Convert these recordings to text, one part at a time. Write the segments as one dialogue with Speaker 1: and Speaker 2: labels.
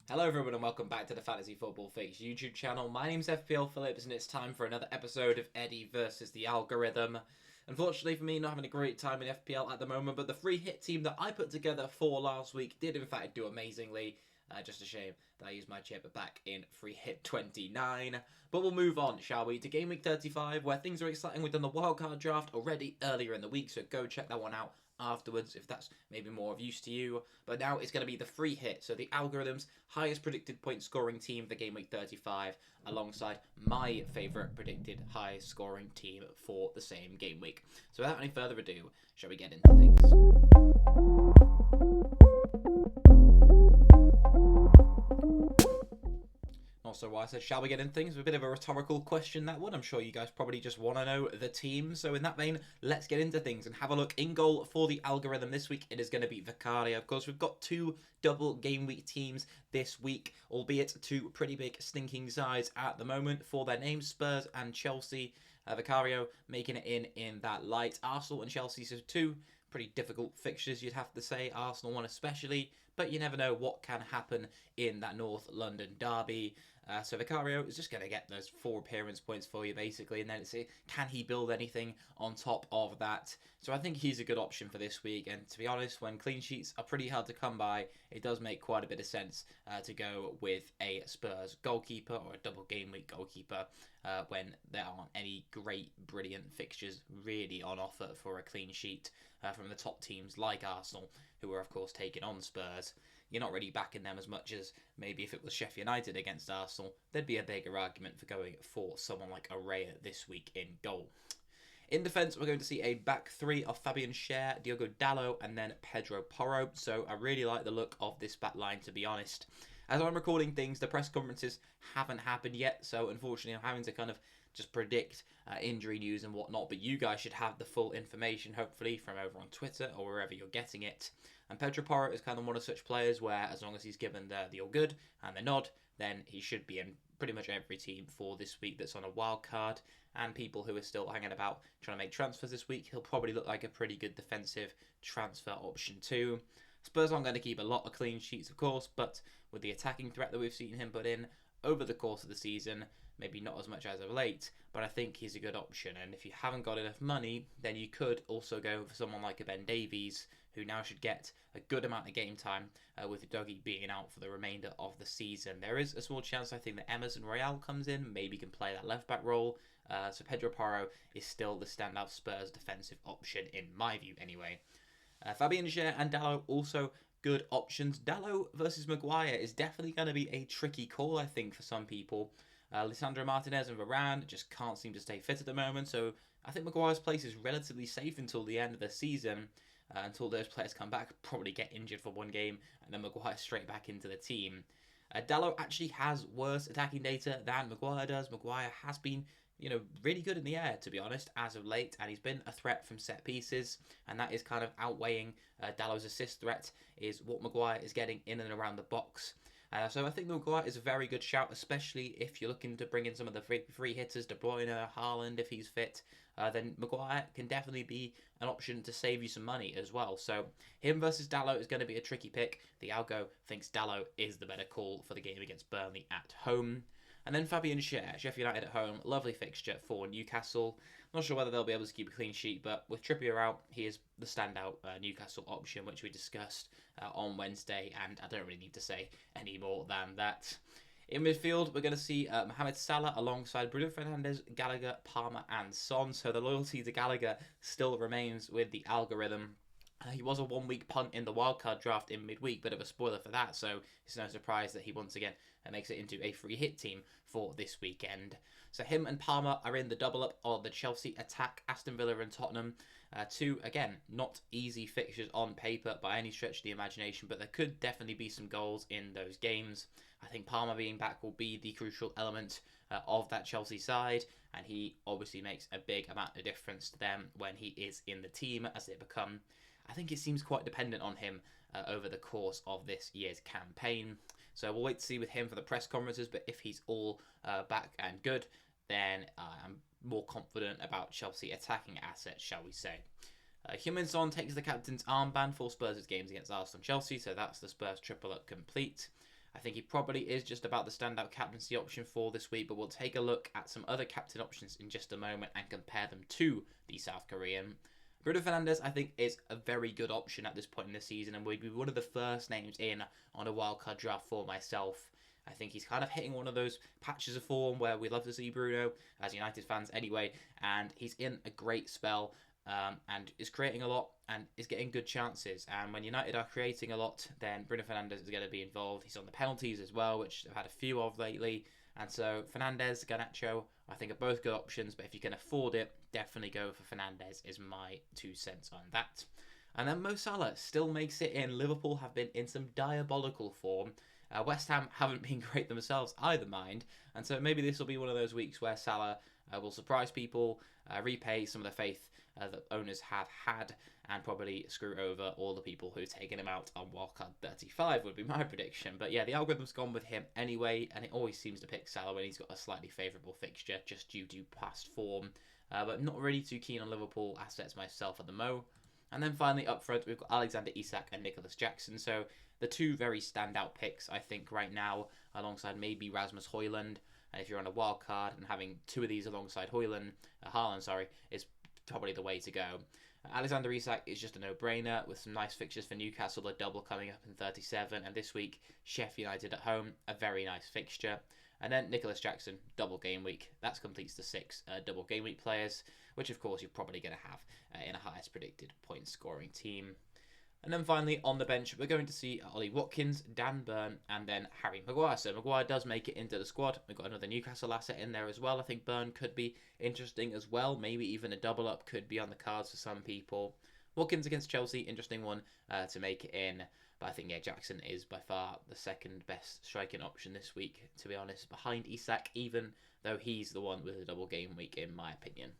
Speaker 1: Hello everyone and welcome back to the Fantasy Football Fix YouTube channel. My name's FPL Phillips and it's time for another episode of Eddie versus the algorithm. Unfortunately for me, not having a great time in FPL at the moment, but the free hit team that I put together for last week did in fact do amazingly. Just a shame that I used my chip back in free hit 29. But we'll move on, shall we, to game week 35, where things are exciting. We've done the wildcard draft already earlier in the week, so go check that one out afterwards if that's maybe more of use to you. But now it's going to be the free hit, so the algorithm's highest predicted point scoring team for game week 35 alongside my favourite predicted highest scoring team for the same game week. So without any further ado, shall we get into things? Also, why I said, shall we get in things? A bit of a rhetorical question, that one. I'm sure you guys probably just want to know the team. So in that vein, let's get into things and have a look. In goal for the algorithm this week, it is going to be Vicario. Of course, we've got two double game week teams this week, albeit two pretty big stinking sides at the moment for their names, Spurs and Chelsea. Vicario making it in that light. Arsenal and Chelsea, so two pretty difficult fixtures, you'd have to say. Arsenal one especially, but you never know what can happen in that North London derby. So Vicario is just going to get those 4 appearance points for you, basically, and then it's can he build anything on top of that? So I think he's a good option for this week, and to be honest, when clean sheets are pretty hard to come by, it does make quite a bit of sense to go with a Spurs goalkeeper or a double game week goalkeeper when there aren't any great, brilliant fixtures really on offer for a clean sheet from the top teams like Arsenal, who are, of course, taking on Spurs. You're not really backing them as much as maybe if it was Sheffield United against Arsenal, there'd be a bigger argument for going for someone like Araya this week in goal. In defence, we're going to see a back three of Fabian Schär, Diogo Dalot, and then Pedro Porro. So I really like the look of this back line, to be honest. As I'm recording things, the press conferences haven't happened yet, so unfortunately I'm having to kind of just predict injury news and whatnot, but you guys should have the full information, hopefully, from over on Twitter or wherever you're getting it. And Pedro Porro is kind of one of such players where, as long as he's given the all good and the nod, then he should be in pretty much every team for this week that's on a wild card. And people who are still hanging about trying to make transfers this week, he'll probably look like a pretty good defensive transfer option too. Spurs aren't going to keep a lot of clean sheets, of course, but with the attacking threat that we've seen him put in over the course of the season, maybe not as much as of late, but I think he's a good option. And if you haven't got enough money, then you could also go for someone like a Ben Davies, who now should get a good amount of game time with Dougie being out for the remainder of the season. There is a small chance, I think, that Emerson Royale comes in, maybe can play that left-back role. So Pedro Porro is still the standout Spurs defensive option, in my view anyway. Fabian Schär and Dalot also good options. Dalot versus Maguire is definitely going to be a tricky call, I think, for some people. Lisandro Martinez and Varane just can't seem to stay fit at the moment, so I think Maguire's place is relatively safe until the end of the season, until those players come back, probably get injured for one game, and then Maguire straight back into the team. Dalot actually has worse attacking data than Maguire does. Maguire has been really good in the air, to be honest, as of late, and he's been a threat from set pieces, and that is kind of outweighing Dalot's assist threat, is what Maguire is getting in and around the box. So I think Maguire is a very good shout, especially if you're looking to bring in some of the free hitters, De Bruyne, Haaland, if he's fit. Then Maguire can definitely be an option to save you some money as well. So him versus Dalot is going to be a tricky pick. The algo thinks Dalot is the better call for the game against Burnley at home. And then Fabian Schär, Sheffield United at home, lovely fixture for Newcastle. Not sure whether they'll be able to keep a clean sheet, but with Trippier out, he is the standout Newcastle option, which we discussed on Wednesday, and I don't really need to say any more than that. In midfield, we're going to see Mohamed Salah alongside Bruno Fernandes, Gallagher, Palmer, and Son. So the loyalty to Gallagher still remains with the algorithm. He was a 1-week punt in the wildcard draft in midweek, bit of a spoiler for that, so it's no surprise that he once again makes it into a free hit team for this weekend. So him and Palmer are in the double-up of the Chelsea attack, Aston Villa and Tottenham. Two, again, not easy fixtures on paper by any stretch of the imagination, but there could definitely be some goals in those games. I think Palmer being back will be the crucial element of that Chelsea side, and he obviously makes a big amount of difference to them when he is in the team as they become. I think it seems quite dependent on him over the course of this year's campaign. So we'll wait to see with him for the press conferences, but if he's all back and good, then I'm more confident about Chelsea attacking assets, shall we say. Heung-min Son takes the captain's armband for Spurs' games against Arsenal and Chelsea, so that's the Spurs triple up complete. I think he probably is just about the standout captaincy option for this week, but we'll take a look at some other captain options in just a moment and compare them to the South Korean. Bruno Fernandes, I think, is a very good option at this point in the season and would be one of the first names in on a wildcard draft for myself. I think he's kind of hitting one of those patches of form where we love to see Bruno, as United fans anyway, and he's in a great spell and is creating a lot and is getting good chances. And when United are creating a lot, then Bruno Fernandes is going to be involved. He's on the penalties as well, which I've had a few of lately. And so Fernandes, Garnacho, I think are both good options, but if you can afford it, definitely go for Fernandes is my 2 cents on that. And then Mo Salah still makes it in. Liverpool have been in some diabolical form. West Ham haven't been great themselves either, mind. And so maybe this will be one of those weeks where Salah will surprise people, repay some of the faith that owners have had, and probably screw over all the people who've taken him out on wildcard 35 would be my prediction. But yeah, the algorithm's gone with him anyway, and it always seems to pick Salah when he's got a slightly favourable fixture just due to past form. But not really too keen on Liverpool assets myself at the mo. And then finally up front, we've got Alexander Isak and Nicholas Jackson. So the two very standout picks, I think, right now, alongside maybe Rasmus Højlund. And if you're on a wild card and having two of these alongside Haaland, is probably the way to go. Alexander Isak is just a no-brainer with some nice fixtures for Newcastle, a double coming up in 37, and this week Sheffield United at home, a very nice fixture. And then Nicholas Jackson, double game week. That completes the 6 double game week players, which of course you're probably going to have in a highest predicted point scoring team. And then finally on the bench, we're going to see Ollie Watkins, Dan Burn, and then Harry Maguire. So Maguire does make it into the squad. We've got another Newcastle asset in there as well. I think Burn could be interesting as well. Maybe even a double up could be on the cards for some people. Watkins against Chelsea, interesting one to make it in. But I think, yeah, Jackson is by far the second best striking option this week, to be honest, behind Isak, even though he's the one with a double game week, in my opinion.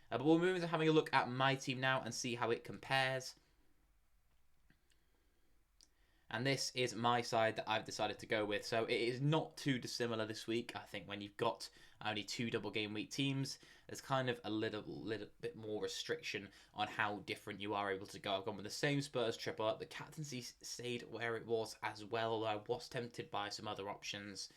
Speaker 1: But we'll move into having a look at my team now and see how it compares. And this is my side that I've decided to go with. So it is not too dissimilar this week. I think when you've got only 2 double game week teams, there's kind of a little bit more restriction on how different you are able to go. I've gone with the same Spurs triple up. The captaincy stayed where it was as well, although I was tempted by some other options.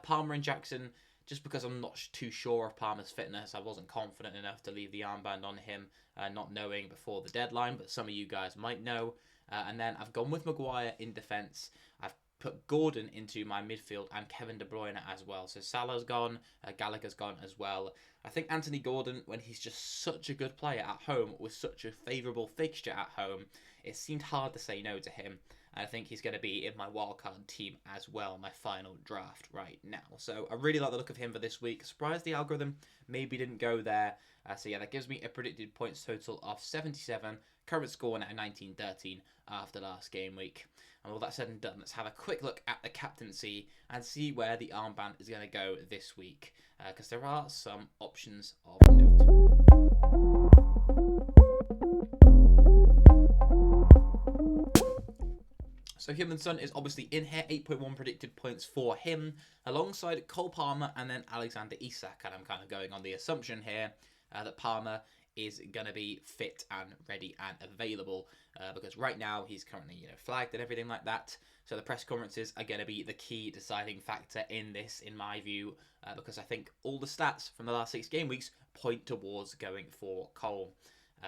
Speaker 1: Palmer and Jackson, just because I'm not too sure of Palmer's fitness, I wasn't confident enough to leave the armband on him, not knowing before the deadline, but some of you guys might know. And then I've gone with Maguire in defence. I've put Gordon into my midfield and Kevin De Bruyne as well. So Salah's gone, Gallagher's gone as well. I think Anthony Gordon, when he's just such a good player at home with such a favourable fixture at home, it seemed hard to say no to him. And I think he's going to be in my wildcard team as well, my final draft right now. So I really like the look of him for this week. Surprised the algorithm maybe didn't go there. So yeah, that gives me a predicted points total of 77. Current score now 19-13 after last game week. And with all that said and done, let's have a quick look at the captaincy and see where the armband is going to go this week. Because there are some options of note. So Heung-min Son is obviously in here, 8.1 predicted points for him, alongside Cole Palmer and then Alexander Isak. And I'm kind of going on the assumption here that Palmer is going to be fit and ready and available because right now he's currently flagged and everything like that. So the press conferences are going to be the key deciding factor in this, in my view, because I think all the stats from the last 6 game weeks point towards going for Cole.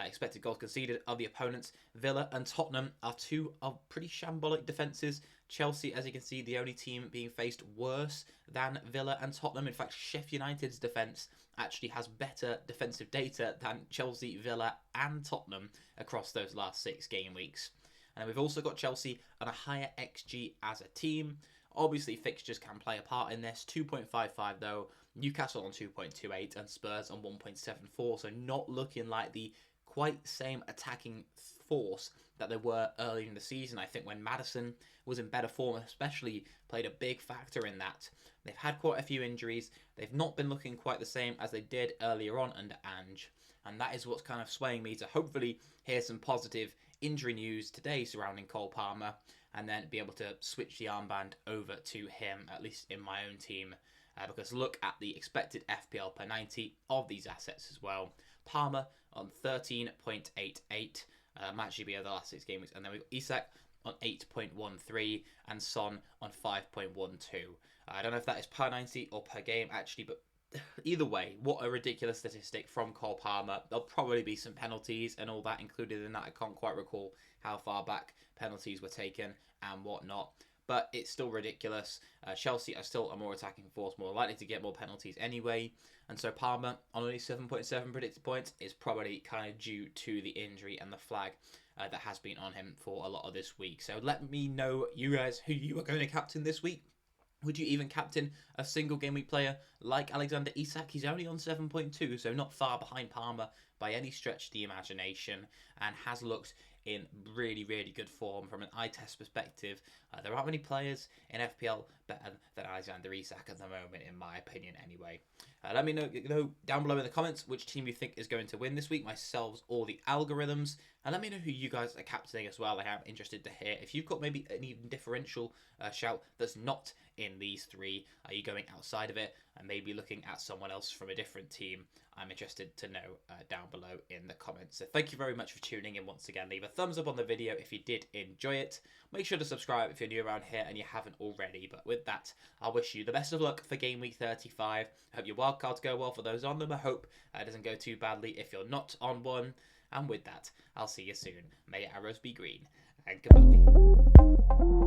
Speaker 1: Expected goals conceded of the opponents, Villa and Tottenham, are 2 of pretty shambolic defences. Chelsea, as you can see, the only team being faced worse than Villa and Tottenham. In fact, Sheffield United's defence actually has better defensive data than Chelsea, Villa and Tottenham across those last 6 game weeks. And we've also got Chelsea on a higher XG as a team. Obviously, fixtures can play a part in this. 2.55 though, Newcastle on 2.28 and Spurs on 1.74. So not looking like the quite same attacking force that they were early in the season. I think when Maddison was in better form, especially played a big factor in that. They've had quite a few injuries. They've not been looking quite the same as they did earlier on under Ange. And that is what's kind of swaying me to hopefully hear some positive injury news today surrounding Cole Palmer and then be able to switch the armband over to him, at least in my own team. Because look at the expected FPL per 90 of these assets as well. Palmer on 13.88, match GBO the last 6 game weeks. And then we've got Isak on 8.13 and Son on 5.12. I don't know if that is per 90 or per game actually, but either way, what a ridiculous statistic from Cole Palmer. There'll probably be some penalties and all that included in that. I can't quite recall how far back penalties were taken and whatnot, but it's still ridiculous. Chelsea are still a more attacking force, more likely to get more penalties anyway, and so Palmer on only 7.7 predicted points is probably kind of due to the injury and the flag that has been on him for a lot of this week. So let me know, you guys, who you are going to captain this week. Would you even captain a single game week player like Alexander Isak? He's only on 7.2, so not far behind Palmer by any stretch of the imagination, and has looked in really, really good form from an eye test perspective. There aren't many players in FPL better than Alexander Isak at the moment, in my opinion anyway. Let me know down below in the comments which team you think is going to win this week, myself or the algorithms. And let me know who you guys are captaining as well. I am interested to hear if you've got maybe an even differential shout that's not in these three. Are you going outside of it and maybe looking at someone else from a different team? I'm interested to know down below in the comments. So thank you very much for tuning in once again. Leave a thumbs up on the video if you did enjoy it. Make sure to subscribe if you're new around here and you haven't already. But with that, I wish you the best of luck for game week 35. I hope your wildcards go well for those on them. I hope it doesn't go too badly if you're not on one. And with that, I'll see you soon. May your arrows be green. And goodbye.